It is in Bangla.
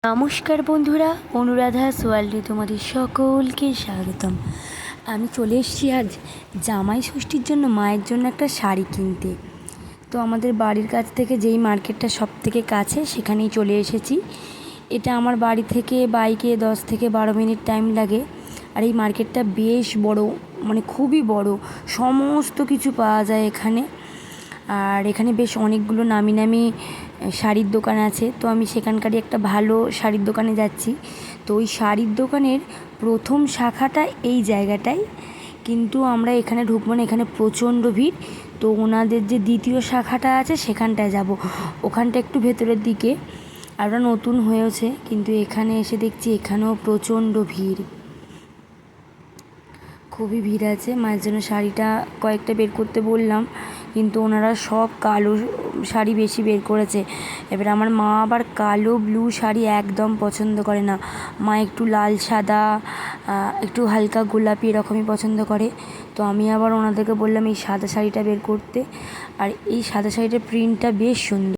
নমস্কার বন্ধুরা, অনুরাধা সোয়াল্ডে তোমাদের সকলকে স্বাগতম। আমি চলে এসেছি আজ জামাই ষষ্ঠীর জন্য মায়ের জন্য একটা শাড়ি কিনতে। তো আমাদের বাড়ির কাছ থেকে যেই মার্কেটটা সব থেকে কাছে সেখানেই চলে এসেছি। এটা আমার বাড়ি থেকে বাইকে 10 থেকে 12 মিনিট টাইম লাগে। আর এই মার্কেটটা বেশ বড়, মানে খুবই বড়, সমস্ত কিছু পাওয়া যায় এখানে। আর এখানে বেশ অনেকগুলো নামি নামি শাড়ির দোকান আছে। তো আমি সেখানকারই একটা ভালো শাড়ির দোকানে যাচ্ছি। তো ওই শাড়ির দোকানের প্রথম শাখাটা এই জায়গাটায়, কিন্তু আমরা এখানে ঢুকবো না, এখানে প্রচণ্ড ভিড়। তো ওনাদের যে দ্বিতীয় শাখাটা আছে সেখানটায় যাব, ওখানটা একটু ভেতরের দিকে। আর ওটা নতুন হয়েছে, কিন্তু এখানে এসে দেখছি এখানেও প্রচণ্ড ভিড়, খুবই ভিড় আছে। মায়ের জন্য শাড়িটা কয়েকটা বের করতে বললাম, কিন্তু ওনারা সব কালো শাড়ি বেশি বের করেছে। এবার আমার মা আবার কালো ব্লু শাড়ি একদম পছন্দ করে না, মা একটু লাল সাদা, একটু হালকা গোলাপি এরকমই পছন্দ করে। তো আমি আবার ওনাদেরকে বললাম এই সাদা শাড়িটা বের করতে। আর এই সাদা শাড়িটার প্রিন্টটা বেশ সুন্দর।